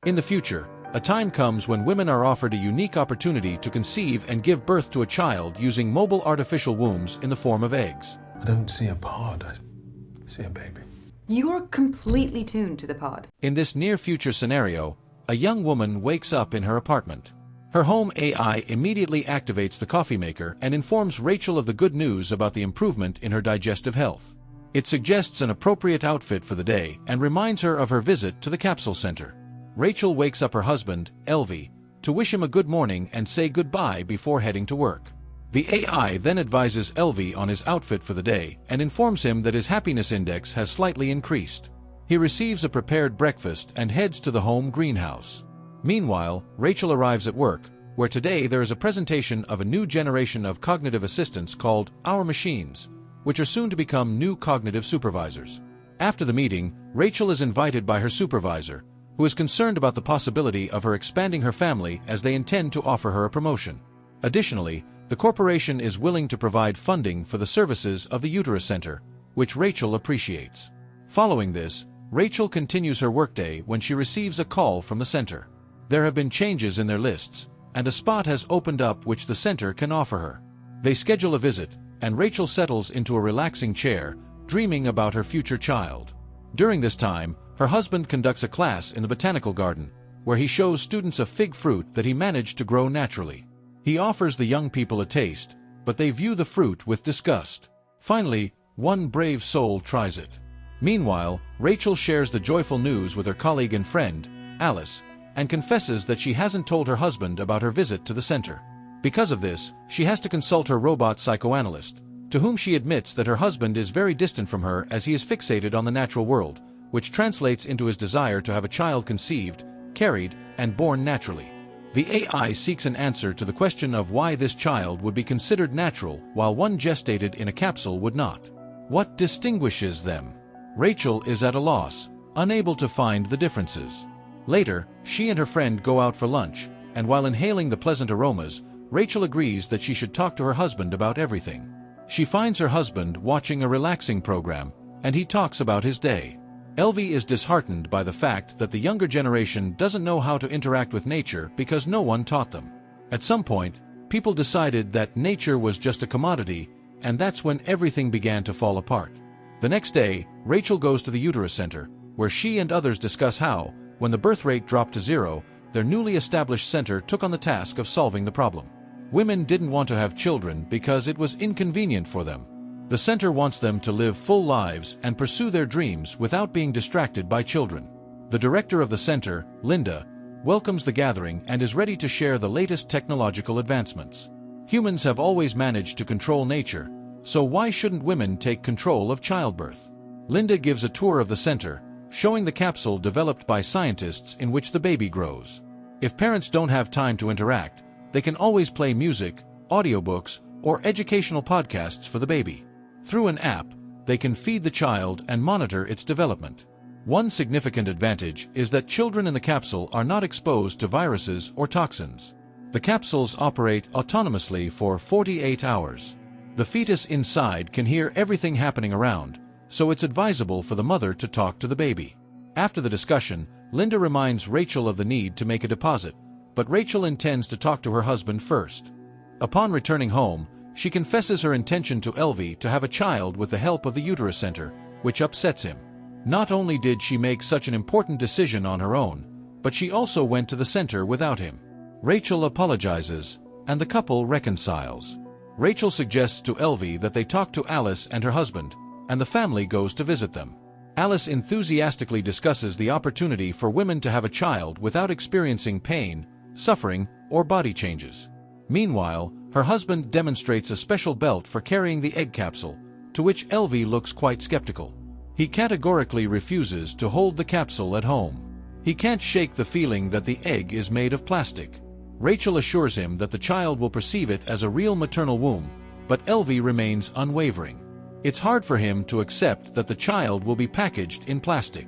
In the future, a time comes when women are offered a unique opportunity to conceive and give birth to a child using mobile artificial wombs in the form of eggs. I don't see a pod, I see a baby. You're completely tuned to the pod. In this near-future scenario, a young woman wakes up in her apartment. Her home AI immediately activates the coffee maker and informs Rachel of the good news about the improvement in her digestive health. It suggests an appropriate outfit for the day and reminds her of her visit to the Capsule Center. Rachel wakes up her husband, Elvie, to wish him a good morning and say goodbye before heading to work. The AI then advises Elvie on his outfit for the day and informs him that his happiness index has slightly increased. He receives a prepared breakfast and heads to the home greenhouse. Meanwhile, Rachel arrives at work, where today there is a presentation of a new generation of cognitive assistants called Our Machines, which are soon to become new cognitive supervisors. After the meeting, Rachel is invited by her supervisor, who is concerned about the possibility of her expanding her family as they intend to offer her a promotion. Additionally, the corporation is willing to provide funding for the services of the Uterus Center, which Rachel appreciates. Following this, Rachel continues her workday when she receives a call from the center. There have been changes in their lists, and a spot has opened up which the center can offer her. They schedule a visit, and Rachel settles into a relaxing chair, dreaming about her future child. During this time, her husband conducts a class in the botanical garden, where he shows students a fig fruit that he managed to grow naturally. He offers the young people a taste, but they view the fruit with disgust. Finally, one brave soul tries it. Meanwhile, Rachel shares the joyful news with her colleague and friend, Alice, and confesses that she hasn't told her husband about her visit to the center. Because of this, she has to consult her robot psychoanalyst, to whom she admits that her husband is very distant from her as he is fixated on the natural world, which translates into his desire to have a child conceived, carried, and born naturally. The AI seeks an answer to the question of why this child would be considered natural while one gestated in a capsule would not. What distinguishes them? Rachel is at a loss, unable to find the differences. Later, she and her friend go out for lunch, and while inhaling the pleasant aromas, Rachel agrees that she should talk to her husband about everything. She finds her husband watching a relaxing program, and he talks about his day. Elvie is disheartened by the fact that the younger generation doesn't know how to interact with nature because no one taught them. At some point, people decided that nature was just a commodity, and that's when everything began to fall apart. The next day, Rachel goes to the Uterus Center, where she and others discuss how, when the birth rate dropped to zero, their newly established center took on the task of solving the problem. Women didn't want to have children because it was inconvenient for them. The center wants them to live full lives and pursue their dreams without being distracted by children. The director of the center, Linda, welcomes the gathering and is ready to share the latest technological advancements. Humans have always managed to control nature, so why shouldn't women take control of childbirth? Linda gives a tour of the center, showing the capsule developed by scientists in which the baby grows. If parents don't have time to interact, they can always play music, audiobooks, or educational podcasts for the baby. Through an app, they can feed the child and monitor its development. One significant advantage is that children in the capsule are not exposed to viruses or toxins. The capsules operate autonomously for 48 hours. The fetus inside can hear everything happening around, so it's advisable for the mother to talk to the baby. After the discussion, Linda reminds Rachel of the need to make a deposit, but Rachel intends to talk to her husband first. Upon returning home, she confesses her intention to Elvie to have a child with the help of the Uterus Center, which upsets him. Not only did she make such an important decision on her own, but she also went to the center without him. Rachel apologizes, and the couple reconciles. Rachel suggests to Elvie that they talk to Alice and her husband, and the family goes to visit them. Alice enthusiastically discusses the opportunity for women to have a child without experiencing pain, suffering, or body changes. Meanwhile, her husband demonstrates a special belt for carrying the egg capsule, to which Elvie looks quite skeptical. He categorically refuses to hold the capsule at home. He can't shake the feeling that the egg is made of plastic. Rachel assures him that the child will perceive it as a real maternal womb, but Elvie remains unwavering. It's hard for him to accept that the child will be packaged in plastic.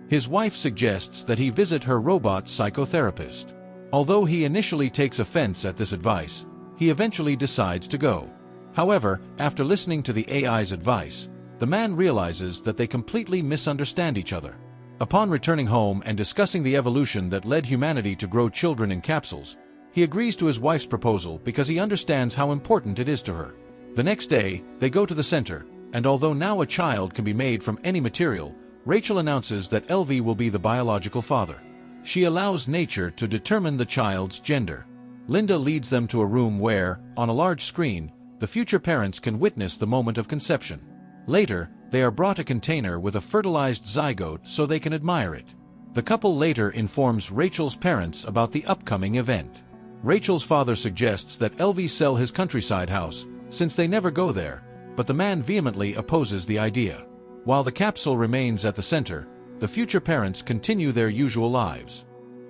His wife suggests that he visit her robot psychotherapist. Although he initially takes offense at this advice, he eventually decides to go. However, after listening to the AI's advice, the man realizes that they completely misunderstand each other. Upon returning home and discussing the evolution that led humanity to grow children in capsules, he agrees to his wife's proposal because he understands how important it is to her. The next day, they go to the center, and although now a child can be made from any material, Rachel announces that Elvie will be the biological father. She allows nature to determine the child's gender. Linda leads them to a room where, on a large screen, the future parents can witness the moment of conception. Later, they are brought a container with a fertilized zygote so they can admire it. The couple later informs Rachel's parents about the upcoming event. Rachel's father suggests that Elvie sell his countryside house, since they never go there, but the man vehemently opposes the idea. While the capsule remains at the center, the future parents continue their usual lives.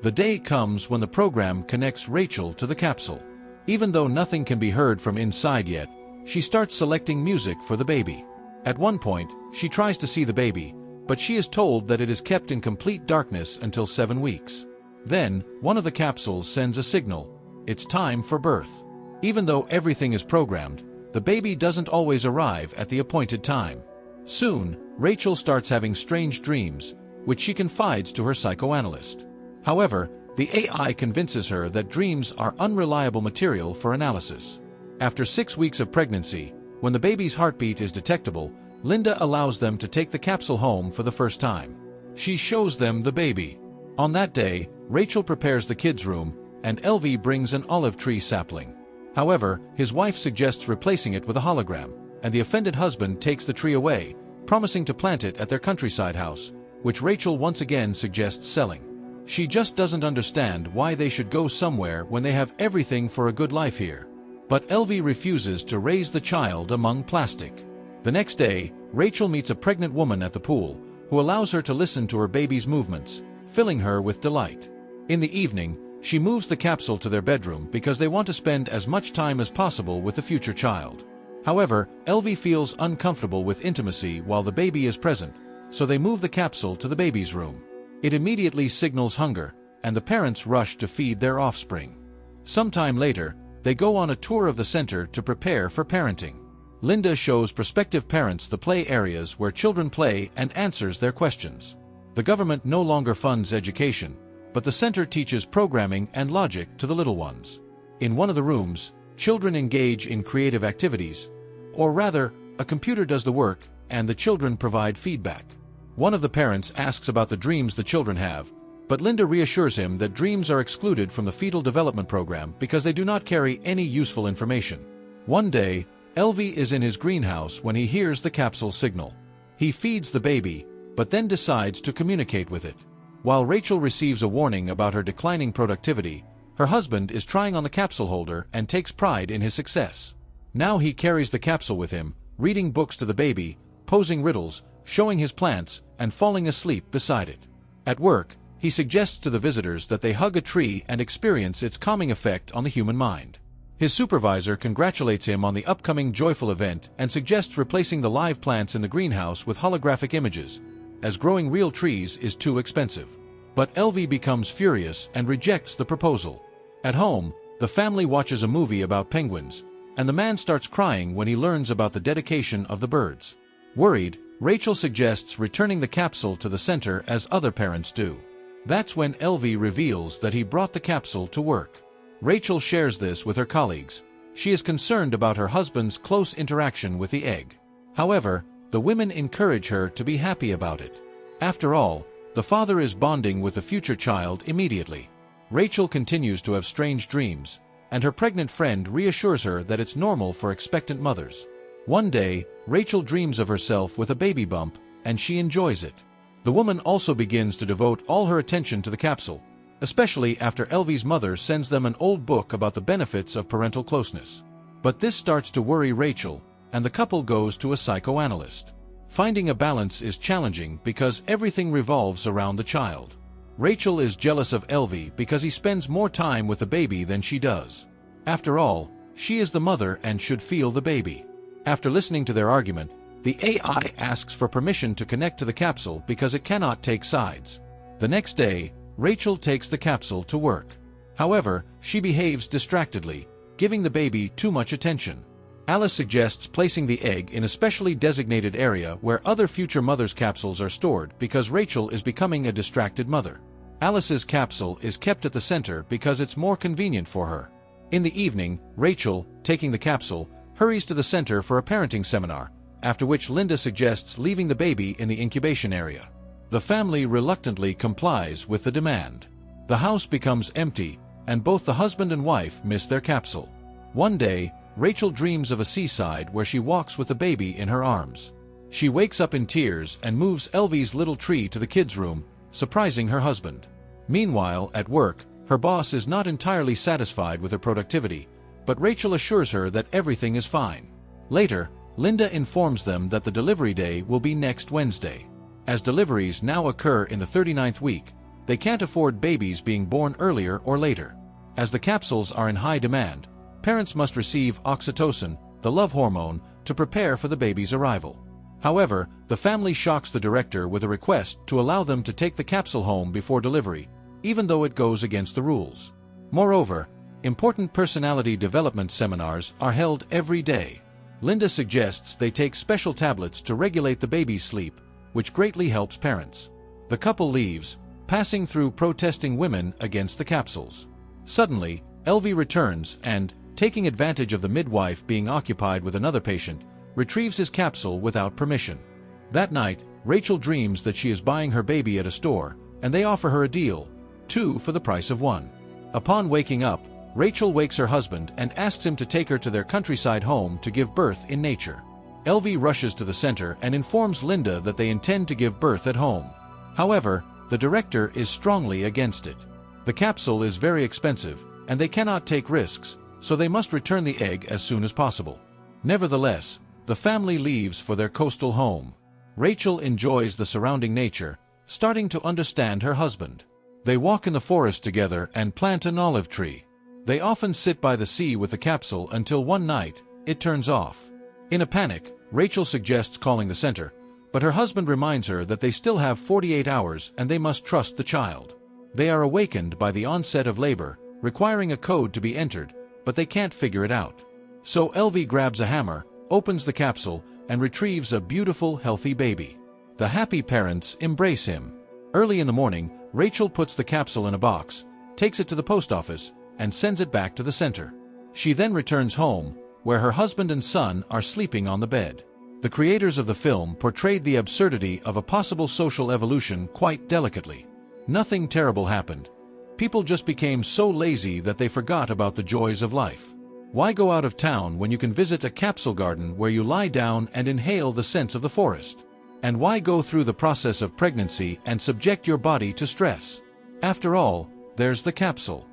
The day comes when the program connects Rachel to the capsule. Even though nothing can be heard from inside yet, she starts selecting music for the baby. At one point, she tries to see the baby, but she is told that it is kept in complete darkness until 7 weeks. Then, one of the capsules sends a signal. It's time for birth. Even though everything is programmed, the baby doesn't always arrive at the appointed time. Soon, Rachel starts having strange dreams, which she confides to her psychoanalyst. However, the AI convinces her that dreams are unreliable material for analysis. After 6 weeks of pregnancy, when the baby's heartbeat is detectable, Linda allows them to take the capsule home for the first time. She shows them the baby. On that day, Rachel prepares the kids' room, and Elvie brings an olive tree sapling. However, his wife suggests replacing it with a hologram, and the offended husband takes the tree away, promising to plant it at their countryside house, which Rachel once again suggests selling. She just doesn't understand why they should go somewhere when they have everything for a good life here. But Elvie refuses to raise the child among plastic. The next day, Rachel meets a pregnant woman at the pool, who allows her to listen to her baby's movements, filling her with delight. In the evening, she moves the capsule to their bedroom because they want to spend as much time as possible with the future child. However, Elvie feels uncomfortable with intimacy while the baby is present, so they move the capsule to the baby's room. It immediately signals hunger, and the parents rush to feed their offspring. Sometime later, they go on a tour of the center to prepare for parenting. Linda shows prospective parents the play areas where children play and answers their questions. The government no longer funds education, but the center teaches programming and logic to the little ones. In one of the rooms, children engage in creative activities, or rather, a computer does the work, and the children provide feedback. One of the parents asks about the dreams the children have, but Linda reassures him that dreams are excluded from the fetal development program because they do not carry any useful information. One day, Elvie is in his greenhouse when he hears the capsule signal. He feeds the baby, but then decides to communicate with it. While Rachel receives a warning about her declining productivity, her husband is trying on the capsule holder and takes pride in his success. Now he carries the capsule with him, reading books to the baby, posing riddles, showing his plants, and falling asleep beside it. At work, he suggests to the visitors that they hug a tree and experience its calming effect on the human mind. His supervisor congratulates him on the upcoming joyful event and suggests replacing the live plants in the greenhouse with holographic images, as growing real trees is too expensive. But Elvie becomes furious and rejects the proposal. At home, the family watches a movie about penguins, and the man starts crying when he learns about the dedication of the birds. Worried, Rachel suggests returning the capsule to the center as other parents do. That's when Elvie reveals that he brought the capsule to work. Rachel shares this with her colleagues. She is concerned about her husband's close interaction with the egg. However, the women encourage her to be happy about it. After all, the father is bonding with the future child immediately. Rachel continues to have strange dreams, and her pregnant friend reassures her that it's normal for expectant mothers. One day, Rachel dreams of herself with a baby bump, and she enjoys it. The woman also begins to devote all her attention to the capsule, especially after Elvie's mother sends them an old book about the benefits of parental closeness. But this starts to worry Rachel, and the couple goes to a psychoanalyst. Finding a balance is challenging because everything revolves around the child. Rachel is jealous of Elvie because he spends more time with the baby than she does. After all, she is the mother and should feel the baby. After listening to their argument, the AI asks for permission to connect to the capsule because it cannot take sides. The next day, Rachel takes the capsule to work. However, she behaves distractedly, giving the baby too much attention. Alice suggests placing the egg in a specially designated area where other future mothers' capsules are stored because Rachel is becoming a distracted mother. Alice's capsule is kept at the center because it's more convenient for her. In the evening, Rachel, taking the capsule, hurries to the center for a parenting seminar, after which Linda suggests leaving the baby in the incubation area. The family reluctantly complies with the demand. The house becomes empty, and both the husband and wife miss their capsule. One day, Rachel dreams of a seaside where she walks with the baby in her arms. She wakes up in tears and moves Elvie's little tree to the kids' room, surprising her husband. Meanwhile, at work, her boss is not entirely satisfied with her productivity, but Rachel assures her that everything is fine. Later, Linda informs them that the delivery day will be next Wednesday. As deliveries now occur in the 39th week, they can't afford babies being born earlier or later. As the capsules are in high demand, parents must receive oxytocin, the love hormone, to prepare for the baby's arrival. However, the family shocks the director with a request to allow them to take the capsule home before delivery, even though it goes against the rules. Moreover, important personality development seminars are held every day. Linda suggests they take special tablets to regulate the baby's sleep, which greatly helps parents. The couple leaves, passing through protesting women against the capsules. Suddenly, Elvie returns and, taking advantage of the midwife being occupied with another patient, retrieves his capsule without permission. That night, Rachel dreams that she is buying her baby at a store, and they offer her a deal, 2 for the price of 1. Upon waking up, Rachel wakes her husband and asks him to take her to their countryside home to give birth in nature. Elvie rushes to the center and informs Linda that they intend to give birth at home. However, the director is strongly against it. The capsule is very expensive, and they cannot take risks, so they must return the egg as soon as possible. Nevertheless, the family leaves for their coastal home. Rachel enjoys the surrounding nature, starting to understand her husband. They walk in the forest together and plant an olive tree. They often sit by the sea with the capsule until one night, it turns off. In a panic, Rachel suggests calling the center, but her husband reminds her that they still have 48 hours and they must trust the child. They are awakened by the onset of labor, requiring a code to be entered, but they can't figure it out. So Elvie grabs a hammer, opens the capsule, and retrieves a beautiful, healthy baby. The happy parents embrace him. Early in the morning, Rachel puts the capsule in a box, takes it to the post office, and sends it back to the center. She then returns home, where her husband and son are sleeping on the bed. The creators of the film portrayed the absurdity of a possible social evolution quite delicately. Nothing terrible happened. People just became so lazy that they forgot about the joys of life. Why go out of town when you can visit a capsule garden where you lie down and inhale the scents of the forest? And why go through the process of pregnancy and subject your body to stress? After all, there's the capsule.